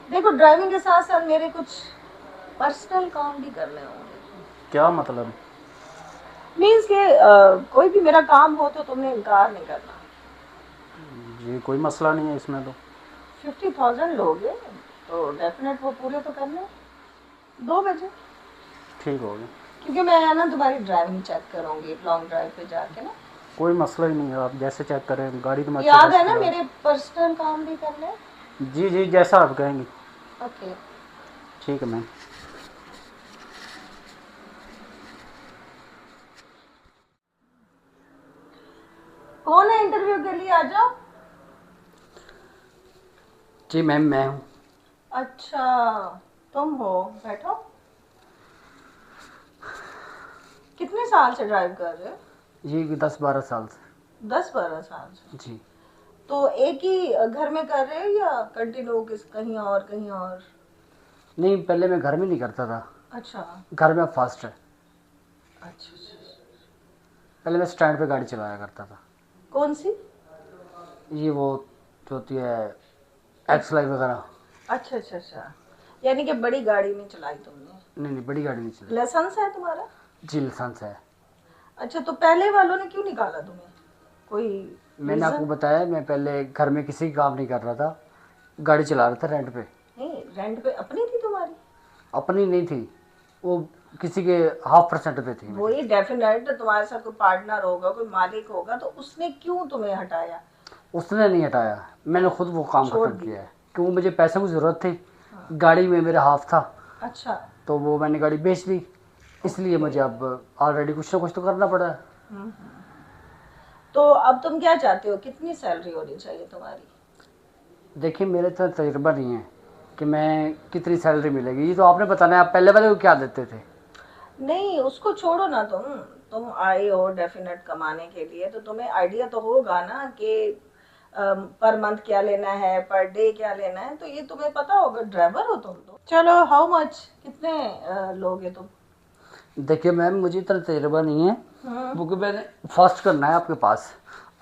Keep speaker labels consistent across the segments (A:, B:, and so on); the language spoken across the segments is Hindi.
A: देखो ड्राइविंग के साथ साथ मेरे कुछ पर्सनल काम भी करने होंगे।
B: क्या मतलब?
A: मीन्स के कोई भी मेरा काम हो तो तुमने इनकार नहीं करना।
B: जी कोई मसला नहीं है इसमें तो।
A: 50,000 लोगे तो डेफिनेट वो पूरे तो करने हैं। 2 बजे।
B: ठीक हो गया।
A: क्योंकि मैं है ना तुम्हारी ड्राइविंग चेक करूंगी लॉन्ग ड्राइव पे जाके ना।
B: कोई मसला ही नहीं है, आप जैसे चेक करें, गाड़ी तो मैं अच्छे
A: याद
B: से
A: है ना
B: चला।
A: मेरे पर्सनल काम भी करने हैं।
B: जी जी, जैसा आप कहेंगे।
A: ओके।
B: ठीक है मैम।
A: कौन है इंटरव्यू के लिए? आ जाओ।
B: जी मैम मैं हूँ।
A: अच्छा, तुम हो। बैठो। कितने साल से ड्राइव कर रहे हो?
B: जी 10-12 साल से।
A: 10-12 साल से।
B: जी।
A: तो एक ही घर में कर रहे हो या कंटिन्यू किस कहीं और कहीं और?
B: नहीं, पहले मैं घर में नहीं करता था।
A: अच्छा
B: घर में फास्ट है।
A: अच्छा अच्छा।
B: पहले मैं स्टैंड पे गाड़ी चलाया करता था।
A: कौन सी?
B: ये वो जो होती है
A: एक।
B: एक्स लाई वगैरह।
A: अच्छा अच्छा अच्छा। यानी कि बड़ी गाड़ी नहीं चलाई तुमने?
B: नहीं नहीं, बड़ी गाड़ी नहीं चलाई।
A: लाइसेंस है तुम्हारा?
B: जी लाइसेंस है।
A: अच्छा, तो पहले वालों ने क्यों निकाला तुम्हें? कोई
B: मैंने आपको
A: रीजन?
B: बताया, मैं पहले घर में किसी का काम नहीं कर रहा था, गाड़ी चला रहा था रेंट पे।
A: नहीं, रेंट पे अपनी थी तुम्हारी?
B: अपनी नहीं थी, वो किसी के 0.5% पे थी मेरी।
A: वही डेफिनेट, तुम्हारे साथ कोई पार्टनर होगा कोई मालिक होगा, तो उसने क्यों तुम्हें हटाया?
B: उसने नहीं हटाया, मैंने खुद वो काम
A: छोड़
B: ख़त्म किया
A: दिया?
B: है, क्योंकि मुझे पैसे की ज़रूरत थी।
A: हाँ।
B: गाड़ी में मेरा हाफ था,
A: अच्छा।
B: तो वो मैंने गाड़ी बेच दी। इसलिए
A: ओके।
B: मुझे अब ऑलरेडी कुछ ना कुछ तो करना पड़ा है।
A: हम्म। तो अब तुम क्या चाहते हो, कितनी सैलरी होनी चाहिए तुम्हारी?
B: देखिए मेरे तो तजुर्बा नहीं है कि मैं कितनी सैलरी मिलेगी, ये तो आपने बताना है। आप पहले वाले को क्या देते थे?
A: नहीं, उसको छोड़ो ना। तुम आए हो डेफिनेट कमाने के लिए, तो तुम्हें आइडिया तो होगा ना कि पर मंथ क्या लेना है, पर डे क्या लेना है, तो ये तुम्हें पता होगा, ड्राइवर हो तुम तो। चलो, हाउ मच, कितने लोगे तुम?
B: देखिए मैम, मुझे इतना तजुर्बा नहीं है,
A: हम्म।
B: क्योंकि मैंने फर्स्ट करना है आपके पास।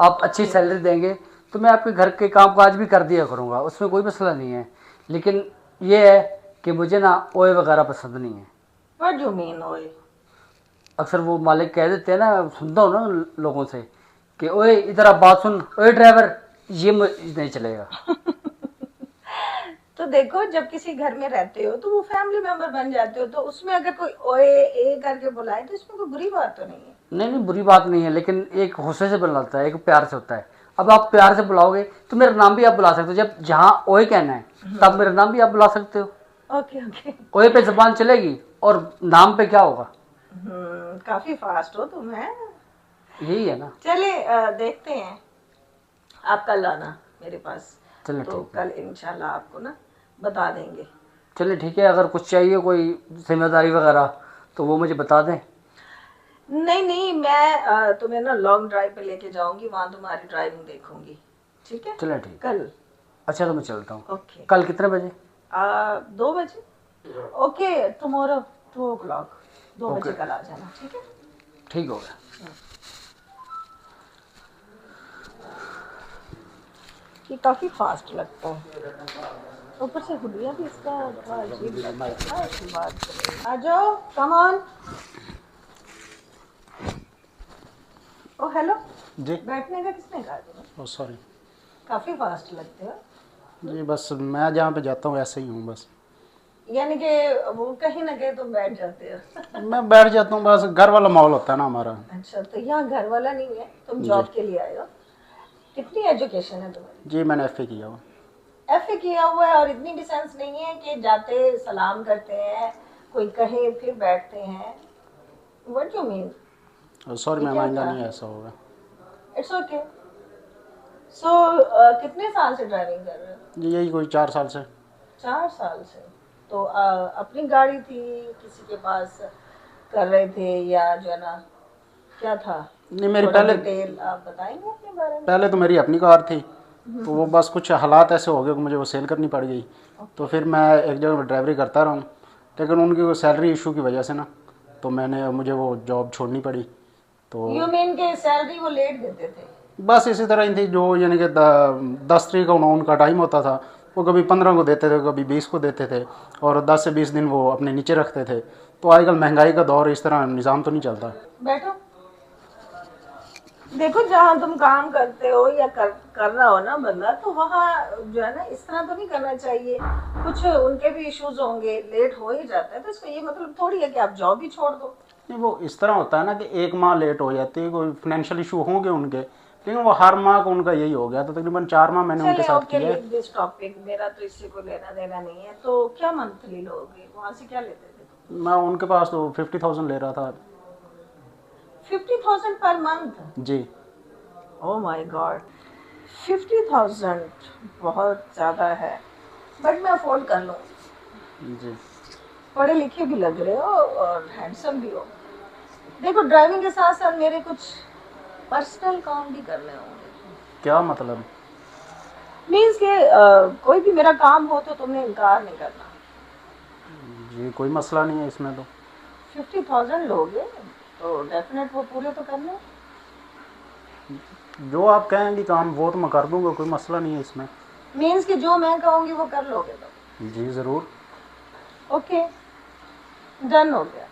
B: आप अच्छी
A: ओके।
B: सैलरी देंगे तो मैं आपके घर के काम काज भी कर दिया करूँगा, उसमें कोई मसला नहीं है। लेकिन ये है कि मुझे ना ओए वगैरह पसंद नहीं है।
A: व्हाट यू मीन ओए?
B: अक्सर वो मालिक कह देते हैं ना, सुनता हूँ ना लोगों से कि ओए इधर आप बात सुन, ओए ड्राइवर, ये नहीं चलेगा।
A: तो देखो, जब किसी घर में रहते हो तो वो फैमिली मेंबर बन जाते हो, तो उसमें अगर कोई ओए ए करके बुलाए तो इसमें कोई बुरी बात तो नहीं है।
B: नहीं नहीं, बुरी बात नहीं है, लेकिन एक गुस्से से बुलाता है, एक प्यार से होता है। अब आप प्यार से बुलाओगे तो मेरा नाम भी आप बुला सकते हो, जब जहाँ ओए कहना है तब मेरा नाम भी आप बुला सकते हो।
A: Okay okay.
B: ओए पे जबान चलेगी और नाम पे क्या होगा?
A: काफी फास्ट हो तुम, है?
B: यही है ना।
A: चले, देखते हैं। आप कल आना मेरे पास।
B: चलिए
A: तो
B: ठीक है।
A: कल इंशाल्लाह आपको ना बता देंगे।
B: चलिए ठीक है, अगर कुछ चाहिए कोई जिम्मेदारी वगैरह तो वो मुझे बता दें।
A: नहीं नहीं, मैं तुम्हें ना लॉन्ग ड्राइव पे लेके जाऊंगी, वहां तुम्हारी ड्राइविंग देखूंगी। ठीक है?
B: चलिए ठीक है।
A: कल।
B: अच्छा तो मैं चलता हूँ।
A: ओके।
B: कल कितने बजे?
A: 2 बजे। Okay, tomorrow 2 o'clock। 2 बजे
B: ओके,
A: कल आ जाना, ठीक है?
B: ठीक हो गया।
A: ये काफी फास्ट लगता है। ऊपर से हुलिया भी इसका बड़ा अजीब लगता है। हाँ, इसकी बात करें। आ जाओ, कम ऑन। O hello.
B: जी।
A: बैठने का किसने कहा तुम्हें?
B: ओ सॉरी।
A: काफी फास्ट लगते हो।
B: जी बस मैं जहाँ पे जाता हूँ ऐसे ही हूँ बस।
A: यानी कि वो कहीं ना कहीं तुम बैठ जाते हो।
B: मैं बैठ जाता हूँ, बस घर वाला माहौल होता है ना हमारा।
A: अच्छा, तो यहाँ घर वाला नहीं है, तुम
B: जी।
A: जॉब के लिए आए हो? कितनी एजुकेशन है तुम्हारी?
B: जी मैंने एफ ए किया हुआ।
A: एफए किया हुआ है, और इतनी डिसेंस नहीं है कि जाते सलाम करते हैं, कोई कहे फिर बैठते हैं? What you mean?
B: सॉरी
A: ये
B: मैम,
A: क्या
B: आइंदा
A: था?
B: नहीं ऐसा होगा।
A: It's okay. सो कितने साल से ड्राइविंग कर रहे हो?
B: जी यही कोई 4 साल से।
A: 4 साल से। तो अपनी गाड़ी थी, किसी के पास कर रहे थे, या जो है ना, क्या था?
B: नहीं मेरी
A: थोड़ा
B: पहले,
A: डिटेल आप बताएंगे अपने बारे में?
B: पहले तो मेरी अपनी कार थी, तो वो बस कुछ हालात ऐसे हो गए कि मुझे वो सेल करनी पड़ गई। तो
A: ओके।
B: फिर मैं एक जगह ड्राइवरी करता रहा हूँ, लेकिन उनकी वो सैलरी इशू की वजह से ना, तो मुझे वो जॉब छोड़नी पड़ी। तो
A: यू मीन के सैलरी वो लेट देते थे?
B: बस इसी तरह ही थी, जो यानी कि 10 तरीक का उनका टाइम होता था,
C: वो कभी 15 को देते थे, कभी 20 को देते थे, और 10 से 20 दिन वो अपने नीचे रखते थे। तो आजकल महंगाई का दौर, इस तरह निज़ाम तो नहीं चलता।
A: बैठो। देखो, जहाँ तुम काम करते हो या कर रहा हो ना बंदा, तो वहाँ जो है ना इस तरह तो नहीं करना चाहिए। कुछ उनके भी इश्यूज होंगे, लेट हो ही जाता है, तो इसका ये मतलब थोड़ी है कि आप जॉब ही छोड़ दो।
C: नहीं, वो इस तरह होता है ना कि एक माह लेट हो जाती है, कोई फाइनेंशियल इशू होंगे उनके, लेकिन वो हर माह को उनका यही हो गया। तो तकरीबन 4 माह मैंने उनके
A: चले,
C: साथ
A: ओके,
C: किया है।
A: लीव दिस टॉपिक, मेरा तो इससे कोई लेना देना नहीं है। तो क्या मंथली लोगे, वहाँ से क्या लेते थे?
C: मैं उनके पास तो 50,000 ले रहा था।
A: 50,000 पर मंथ?
C: जी।
A: ओह माय गॉड, 50,000 बहुत ज़्यादा है, बट मैं अफोर्ड कर लूँ।
C: जी।
A: पढ़े लिखे भी लग रहे हो और हैंडसम भी हो। देखो, ड्राइविंग के साथ साथ मेरे कुछ पर्सनल काम भी करने होंगे।
C: क्या मतलब?
A: मीन्स के कोई भी मेरा काम हो तो तुमने इनकार नहीं करना।
C: जी, कोई मसला नहीं है इसमें। तो
A: 50,000 लोगे तो डेफिनेट वो पूरे तो करने।
C: जो आप कहेंगे काम वो तो मैं कर दूंगा, कोई मसला नहीं है इसमें।
A: मीन्स कि जो मैं कहूँगी वो कर लोगे तो?
C: जी ज़रूर।
A: ओके, डन हो गया।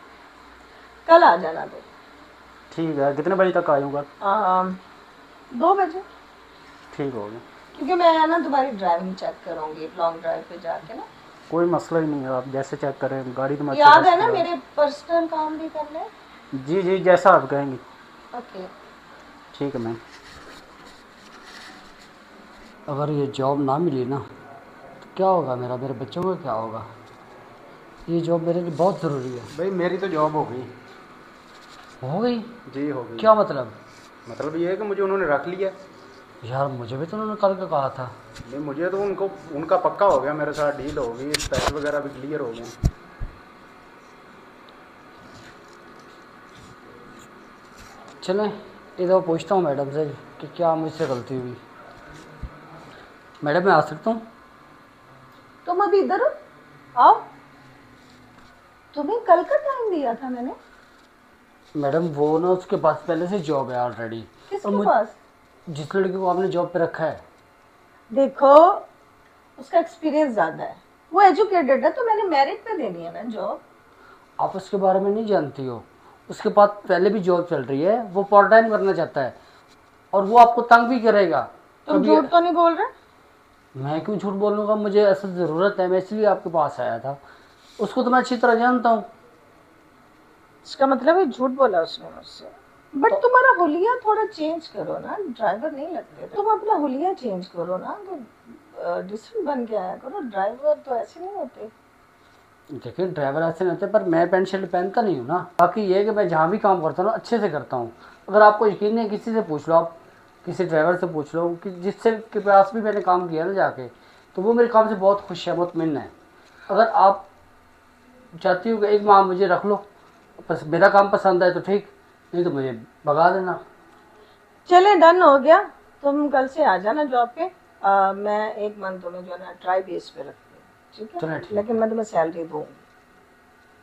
A: कल आ जाना तो।
C: ठीक है, कितने बजे तक आऊँगा?
A: 2 बजे।
C: ठीक हो गया।
A: क्योंकि मैं ना तुम्हारी ड्राइविंग चेक करूँगी लॉन्ग ड्राइव पे जाके ना।
C: कोई मसला ही नहीं है, आप जैसे चेक करें, गाड़ी तो मैं
A: याद है ना मेरे पर्सनल काम भी करने।
C: जी जी, जैसा आप कहेंगी।
A: ओके,
C: ठीक है मैम।
B: अगर ये जॉब ना मिली ना तो क्या होगा मेरा, मेरे बच्चों का क्या होगा। ये जॉब मेरे लिए बहुत ज़रूरी है।
C: भाई मेरी तो जॉब हो गई।
B: हो गई?
C: जी हो गई।
B: क्या मतलब?
C: मतलब ये है कि मुझे उन्होंने रख लिया।
B: यार मुझे भी तो उन्होंने कल का कहा था।
C: नहीं, मुझे तो उनका पक्का हो गया, मेरे साथ डील हो गई, पैसे वगैरह भी क्लियर हो गए।
B: चलें, इधर पूछता हूँ मैडम से कि क्या मुझसे गलती हुई। मैडम मैं आ सकता हूँ?
A: तुम अभी इधर हो, आओ। तुम्हें कल का टाइम दिया था मैंने।
B: मैडम वो ना उसके पास पहले से जॉब है ऑलरेडी।
A: किसके पास?
B: जिस लड़के को आपने जॉब पे रखा है।
A: देखो, उसका एक्सपीरियंस ज़्यादा है, वो एजुकेटेड है, तो मैंने मेरिट पे देनी है ना जॉब।
B: आप उसके बारे में नहीं जानती हो। उसके पास पहले भी जॉब चल रही है, वो पार्ट टाइम करना चाहता है और वो आपको तंग भी करेगा।
A: तुम झूठ तो नहीं बोल रहे?
B: मैं क्यों झूठ बोलूँगा, मुझे ऐसा ज़रूरत है, मैं इसलिए आपके पास आया था। उसको तो मैं अच्छी तरह जानता हूँ।
A: इसका मतलब है झूठ बोला उसने मुझसे। बट तुम्हारा हुलिया थोड़ा चेंज करो ना, ड्राइवर नहीं लगते तुम। अपना हुलिया चेंज करो ना, तो डिसेंट बन के आया करो। ड्राइवर तो ऐसे नहीं होते।
B: देखिए ड्राइवर ऐसे नहीं होते, पर मैं पैंट शर्ट पहनता नहीं हूँ ना। बाकी ये है कि मैं जहाँ भी काम करता हूँ ना अच्छे से करता हूँ। अगर आपको यकीन नहीं, किसी से पूछ लो, आप किसी ड्राइवर से पूछ लो कि जिससे के पास भी मैंने काम किया ना जाके, तो वो मेरे काम से बहुत खुश है, मुतमिन है। अगर आप चाहती हो कि एक माह मुझे रख लो, बस मेरा काम पसंद है तो ठीक, नहीं तो मुझे भगा देना।
A: चले, डन हो गया। तुम कल से आ जाना जॉब पे। मैं 1 मंथ तुम्हें जो है ना ट्राई बेस पे रखती हूँ, ठीक है? लेकिन मैं तुम्हें सैलरी दूँगी।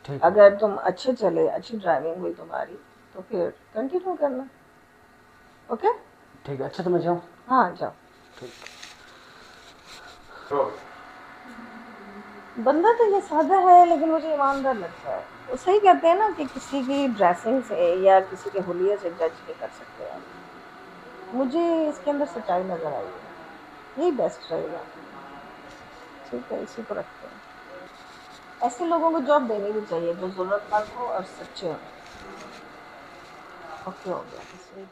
B: ठीक,
A: अगर तुम अच्छे चले, अच्छी ड्राइविंग हुई तुम्हारी, तो फिर कंटिन्यू करना। ओके?
B: ठीक है। अच्छा तो मैं जाऊँ?
A: हाँ, जाओ।
B: ठीक।
A: बंदा तो ये सादा है, लेकिन मुझे ईमानदार लगता है। वो सही कहते हैं ना कि किसी की ड्रेसिंग से या किसी के हुलिये से जज नहीं कर सकते आप। मुझे इसके अंदर सच्चाई नज़र आई है, यही बेस्ट रहेगा। ठीक है, इसी को रखते हैं। ऐसे लोगों को जॉब देनी भी चाहिए जो ज़रूरतमंद हो और सच्चे हो। ओके, हो गया।